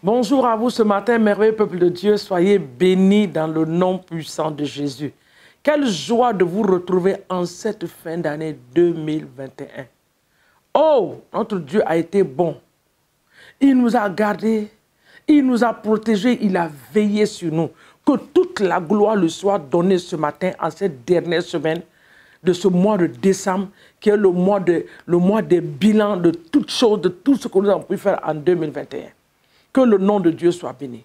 Bonjour à vous ce matin, merveilleux peuple de Dieu. Soyez bénis dans le nom puissant de Jésus. Quelle joie de vous retrouver en cette fin d'année 2021. Oh, notre Dieu a été bon. Il nous a gardés, il nous a protégés, il a veillé sur nous. Que toute la gloire lui soit donnée ce matin, en cette dernière semaine de ce mois de décembre, qui est le mois des bilans de toutes choses, de tout ce que nous avons pu faire en 2021. Que le nom de Dieu soit béni.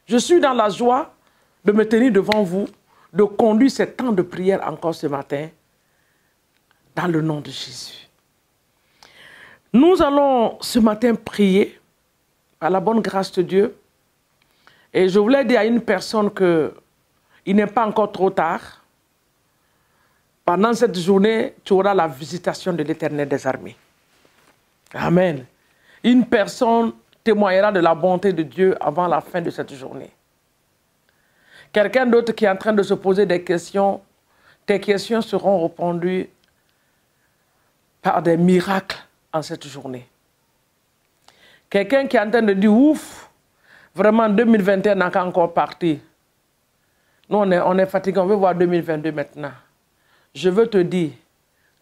Je suis dans la joie de me tenir devant vous, de conduire ce temps de prière encore ce matin, dans le nom de Jésus. Nous allons ce matin prier, par la bonne grâce de Dieu. Et je voulais dire à une personne qu'il n'est pas encore trop tard. Pendant cette journée, tu auras la visitation de l'Éternel des armées. Amen. Une personne témoignera de la bonté de Dieu avant la fin de cette journée. Quelqu'un d'autre qui est en train de se poser des questions, tes questions seront répondues par des miracles en cette journée. Quelqu'un qui est en train de dire, ouf, vraiment 2021 n'a qu'à encore parti. Nous, on est fatigué, on veut voir 2022 maintenant. Je veux te dire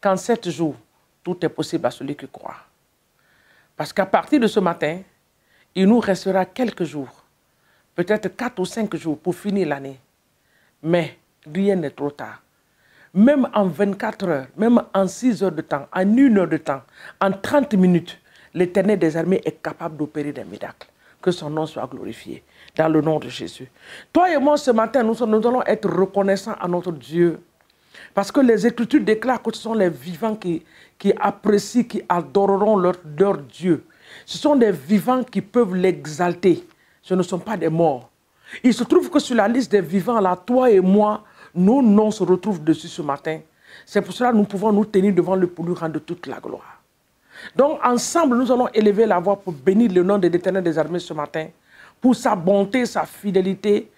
qu'en 7 jours, tout est possible à celui qui croit. Parce qu'à partir de ce matin, il nous restera quelques jours, peut-être 4 ou 5 jours pour finir l'année. Mais rien n'est trop tard. Même en 24 heures, même en 6 heures de temps, en 1 heure de temps, en 30 minutes, l'Éternel des armées est capable d'opérer des miracles. Que son nom soit glorifié dans le nom de Jésus. Toi et moi, ce matin, nous allons être reconnaissants à notre Dieu. Parce que les Écritures déclarent que ce sont les vivants qui apprécient, qui adoreront leur Dieu. Ce sont des vivants qui peuvent l'exalter. Ce ne sont pas des morts. Il se trouve que sur la liste des vivants, là, toi et moi, nos noms se retrouvent dessus ce matin. C'est pour cela que nous pouvons nous tenir devant lui pour lui rendre toute la gloire. Donc, ensemble, nous allons élever la voix pour bénir le nom de l'Éternel des armées ce matin, pour sa bonté, sa fidélité,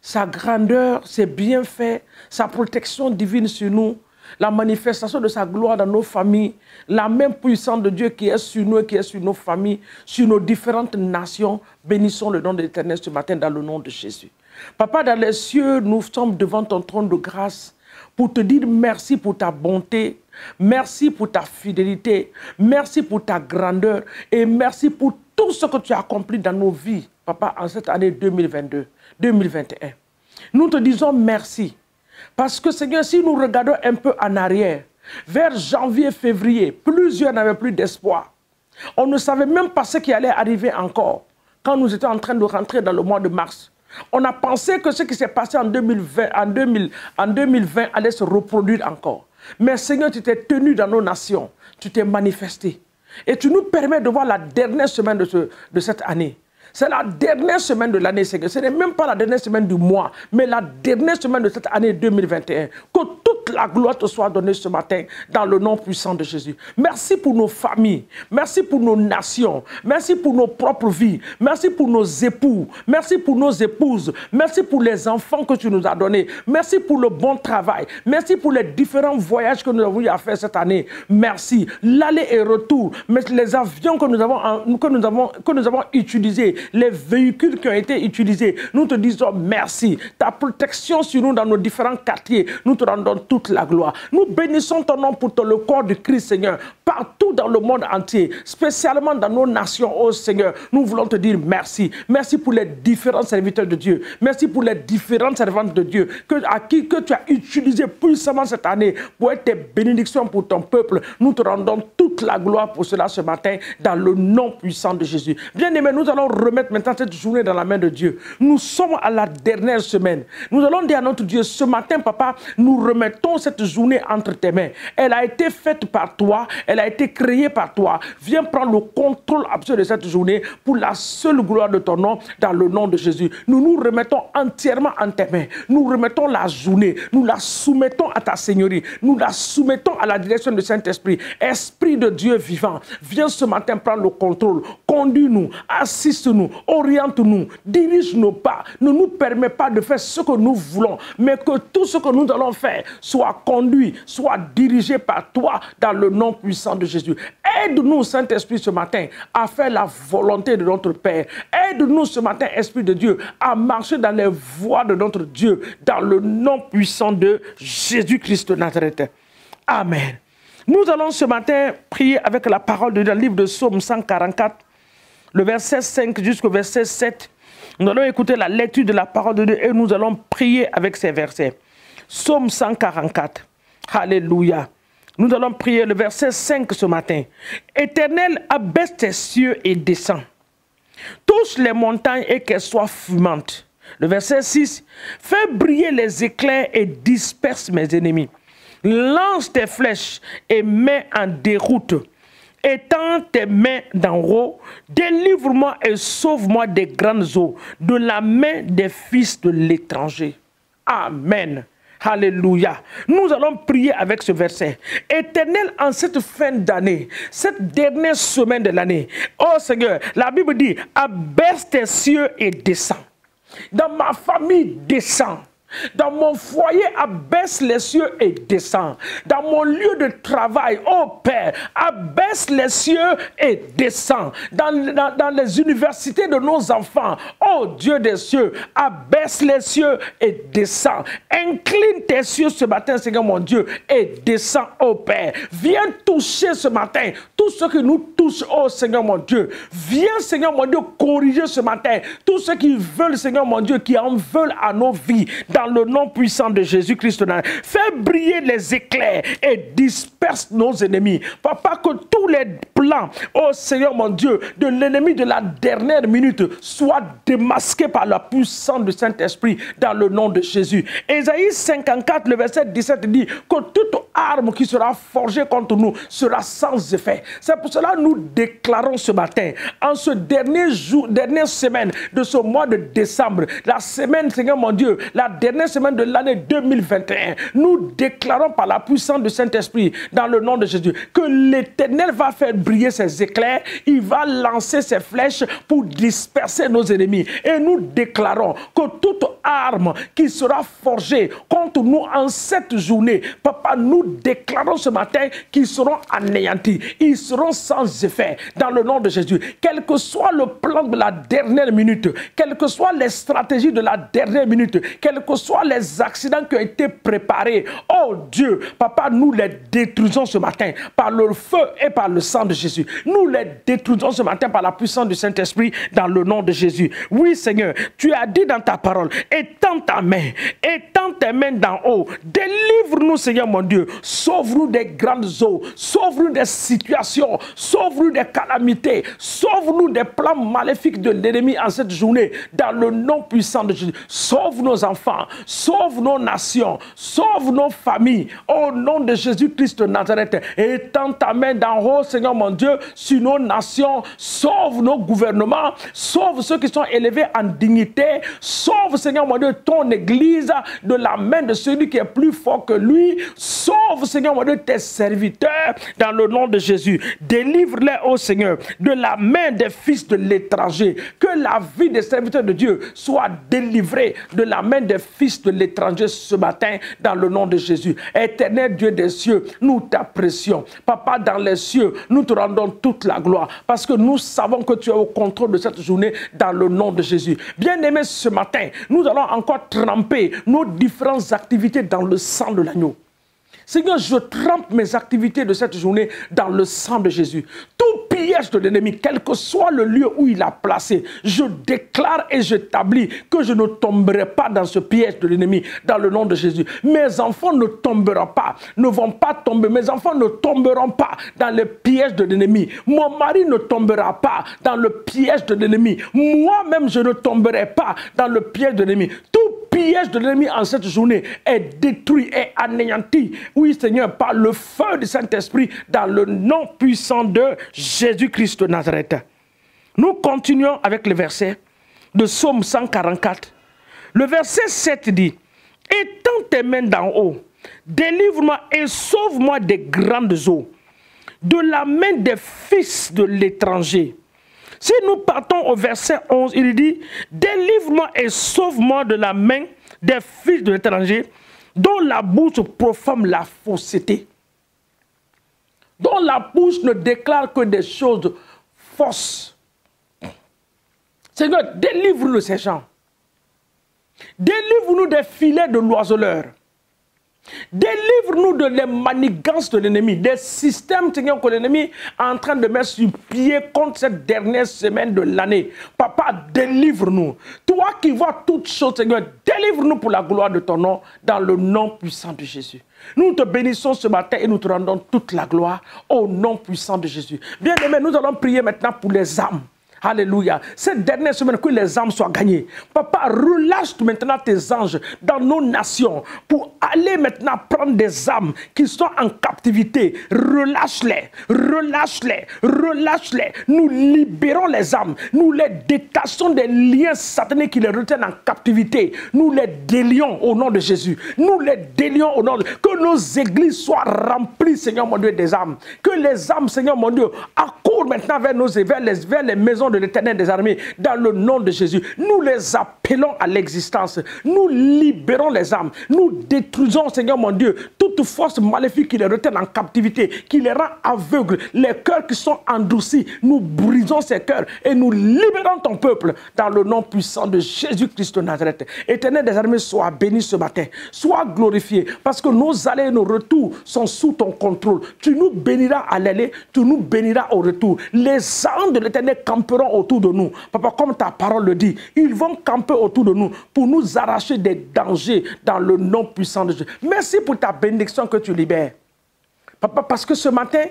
sa grandeur, ses bienfaits, sa protection divine sur nous, la manifestation de sa gloire dans nos familles, la même puissance de Dieu qui est sur nous et qui est sur nos familles, sur nos différentes nations. Bénissons le nom de l'Éternel ce matin dans le nom de Jésus. Papa, dans les cieux, nous sommes devant ton trône de grâce pour te dire merci pour ta bonté, merci pour ta fidélité, merci pour ta grandeur et merci pour tout ce que tu as accompli dans nos vies, Papa, en cette année 2022, 2021. Nous te disons merci. Parce que, Seigneur, si nous regardons un peu en arrière, vers janvier, février, plusieurs n'avaient plus d'espoir. On ne savait même pas ce qui allait arriver encore quand nous étions en train de rentrer dans le mois de mars. On a pensé que ce qui s'est passé en 2020 allait se reproduire encore. Mais, Seigneur, tu t'es tenu dans nos nations, tu t'es manifesté. Et tu nous permets de voir la dernière semaine de cette année. C'est la dernière semaine de l'année, Seigneur. Ce n'est même pas la dernière semaine du mois, mais la dernière semaine de cette année 2021. Que toute la gloire te soit donnée ce matin dans le nom puissant de Jésus. Merci pour nos familles. Merci pour nos nations. Merci pour nos propres vies. Merci pour nos époux. Merci pour nos épouses. Merci pour les enfants que tu nous as donnés. Merci pour le bon travail. Merci pour les différents voyages que nous avons eu à faire cette année. Merci. L'aller et retour. Mais les avions que nous avons utilisés, les véhicules qui ont été utilisés, nous te disons merci. Ta protection sur nous dans nos différents quartiers, nous te rendons toute la gloire. Nous bénissons ton nom pour le corps de Christ, Seigneur, partout dans le monde entier, spécialement dans nos nations, oh Seigneur. Nous voulons te dire merci. Merci pour les différents serviteurs de Dieu. Merci pour les différentes servantes de Dieu que tu as utilisé puissamment cette année pour être tes bénédictions pour ton peuple. Nous te rendons toute la gloire pour cela ce matin dans le nom puissant de Jésus. Bien-aimés, nous allons remettre maintenant cette journée dans la main de Dieu. Nous sommes à la dernière semaine. Nous allons dire à notre Dieu, ce matin, Papa, nous remettons cette journée entre tes mains. Elle a été faite par toi, elle a été créée par toi. Viens prendre le contrôle absolu de cette journée pour la seule gloire de ton nom, dans le nom de Jésus. Nous nous remettons entièrement en tes mains. Nous remettons la journée, nous la soumettons à ta Seigneurie, nous la soumettons à la direction du Saint-Esprit. Esprit de Dieu vivant, viens ce matin prendre le contrôle, conduis-nous, assiste-nous, oriente-nous, dirige nos pas, ne nous permets pas de faire ce que nous voulons, mais que tout ce que nous allons faire soit conduit, soit dirigé par toi dans le nom puissant de Jésus. Aide-nous, Saint-Esprit, ce matin, à faire la volonté de notre Père. Aide-nous ce matin, Esprit de Dieu, à marcher dans les voies de notre Dieu, dans le nom puissant de Jésus-Christ de Nazareth. Amen. Nous allons ce matin prier avec la parole de Dieu dans le livre de Psaume 144, le verset 5 jusqu'au verset 7. Nous allons écouter la lecture de la parole de Dieu et nous allons prier avec ces versets. Psaume 144. Alléluia. Nous allons prier le verset 5 ce matin. Éternel, abaisse tes cieux et descends. Touche les montagnes et qu'elles soient fumantes. Le verset 6. Fais briller les éclairs et disperse mes ennemis. Lance tes flèches et mets en déroute. Étends tes mains d'en haut, délivre-moi et sauve-moi des grandes eaux, de la main des fils de l'étranger. Amen. Alléluia. Nous allons prier avec ce verset. Éternel, en cette fin d'année, cette dernière semaine de l'année, oh Seigneur, la Bible dit, abaisse tes cieux et descends. Dans ma famille, descends. Dans mon foyer, abaisse les cieux et descends. Dans mon lieu de travail, oh Père, abaisse les cieux et descends. Dans les universités de nos enfants, oh Dieu des cieux, abaisse les cieux et descends. Incline tes cieux ce matin, Seigneur mon Dieu, et descends, oh Père. Viens toucher ce matin tout ce qui nous touche, oh Seigneur mon Dieu. Viens, Seigneur mon Dieu, corriger ce matin tous ceux qui veulent, Seigneur mon Dieu, qui en veulent à nos vies. Dans le nom puissant de Jésus-Christ, fais briller les éclairs et disperse nos ennemis. Papa, que tous les plans, oh Seigneur mon Dieu, de l'ennemi de la dernière minute soient démasqués par la puissance du Saint-Esprit dans le nom de Jésus. Ésaïe 54, le verset 17 dit que toute arme qui sera forgée contre nous sera sans effet. C'est pour cela que nous déclarons ce matin, en ce dernier jour, dernière semaine de ce mois de décembre, la semaine, Seigneur mon Dieu, la dernière semaine de l'année 2021, nous déclarons par la puissance du Saint-Esprit, dans le nom de Jésus, que l'Éternel va faire briller ses éclairs, il va lancer ses flèches pour disperser nos ennemis. Et nous déclarons que toute arme qui sera forgée contre nous en cette journée, Papa, nous déclarons ce matin qu'ils seront anéantis, ils seront sans effet, dans le nom de Jésus. Quel que soit le plan de la dernière minute, quelles que soient les stratégies de la dernière minute, quels que soient les accidents qui ont été préparés, oh Dieu, Papa, nous les détruisons ce matin par le feu et par le sang de Jésus. Nous les détruisons ce matin par la puissance du Saint-Esprit dans le nom de Jésus. Oui, Seigneur, tu as dit dans ta parole, étends ta main, étends tes mains d'en haut, délivre-nous, Seigneur mon Dieu, sauve-nous des grandes eaux, sauve-nous des situations, sauve-nous des calamités, sauve-nous des plans maléfiques de l'ennemi en cette journée dans le nom puissant de Jésus. Sauve nos enfants, sauve nos nations, sauve nos familles, au nom de Jésus-Christ de Nazareth. Étends ta main d'en haut, Seigneur mon Dieu, sur nos nations, sauve nos gouvernements, sauve ceux qui sont élevés en dignité, sauve, Seigneur mon Dieu, ton église de la main de celui qui est plus fort que lui, sauve, Seigneur mon Dieu, tes serviteurs dans le nom de Jésus. Délivre-les, ô Seigneur, de la main des fils de l'étranger, que la vie des serviteurs de Dieu soit délivrée de la main des fils de l'étranger ce matin dans le nom de Jésus. Éternel Dieu des cieux, nous t'apprécions. Papa, dans les cieux, nous te rendons toute la gloire parce que nous savons que tu es au contrôle de cette journée dans le nom de Jésus. Bien-aimés, ce matin, nous allons encore tremper nos différentes activités dans le sang de l'agneau. Seigneur, je trempe mes activités de cette journée dans le sang de Jésus. Tout piège de l'ennemi, quel que soit le lieu où il a placé, je déclare et j'établis que je ne tomberai pas dans ce piège de l'ennemi dans le nom de Jésus. Mes enfants ne tomberont pas, ne vont pas tomber. Mes enfants ne tomberont pas dans le piège de l'ennemi. Mon mari ne tombera pas dans le piège de l'ennemi. Moi-même, je ne tomberai pas dans le piège de l'ennemi. Tout piège de l'ennemi en cette journée est détruit et anéanti. Oui, Seigneur, par le feu du Saint-Esprit, dans le nom puissant de Jésus-Christ de Nazareth. Nous continuons avec le verset de Psaume 144. Le verset 7 dit, « Étends tes mains d'en haut, délivre-moi et sauve-moi des grandes eaux, de la main des fils de l'étranger. » Si nous partons au verset 11, il dit, « Délivre-moi et sauve-moi de la main des fils de l'étranger, dont la bouche profane la fausseté, dont la bouche ne déclare que des choses fausses. Seigneur, délivre-nous de ces gens. Délivre-nous des filets de l'oiseleur. Délivre-nous de les manigances de l'ennemi, des systèmes, Seigneur, que l'ennemi est en train de mettre sur pied contre cette dernière semaine de l'année. Papa, délivre-nous. Toi qui vois toutes choses, Seigneur, délivre-nous pour la gloire de ton nom, dans le nom puissant de Jésus. Nous te bénissons ce matin et nous te rendons toute la gloire au nom puissant de Jésus. Bien-aimés, nous allons prier maintenant pour les âmes. Alléluia. Cette dernière semaine, que les âmes soient gagnées. Papa, relâche maintenant tes anges dans nos nations pour aller maintenant prendre des âmes qui sont en captivité. Relâche-les, relâche-les, relâche-les. Nous libérons les âmes. Nous les détachons des liens sataniques qui les retiennent en captivité. Nous les délions au nom de Jésus. Nous les délions au nom de... Que nos églises soient remplies, Seigneur mon Dieu, des âmes. Que les âmes, Seigneur mon Dieu, accourent maintenant vers les maisons de l'Éternel des armées, dans le nom de Jésus. Nous les appelons à l'existence. Nous libérons les âmes. Nous détruisons, Seigneur mon Dieu, toute force maléfique qui les retient en captivité, qui les rend aveugles, les cœurs qui sont endurcis. Nous brisons ces cœurs et nous libérons ton peuple dans le nom puissant de Jésus-Christ de Nazareth. Éternel des armées, sois béni ce matin. Sois glorifié parce que nos allées et nos retours sont sous ton contrôle. Tu nous béniras à l'aller, tu nous béniras au retour. Les anges de l'Éternel camperont autour de nous. Papa, comme ta parole le dit, ils vont camper autour de nous pour nous arracher des dangers dans le nom puissant de Jésus. Merci pour ta bénédiction que tu libères. Papa, parce que ce matin,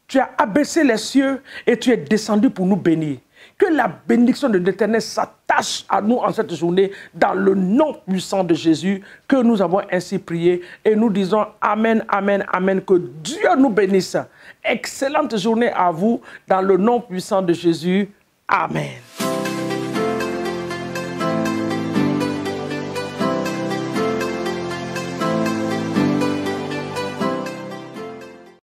tu as abaissé les cieux et tu es descendu pour nous bénir. Que la bénédiction de l'Éternel s'attache à nous en cette journée dans le nom puissant de Jésus que nous avons ainsi prié et nous disons Amen, Amen, Amen. Que Dieu nous bénisse. Excellente journée à vous dans le nom puissant de Jésus. Amen.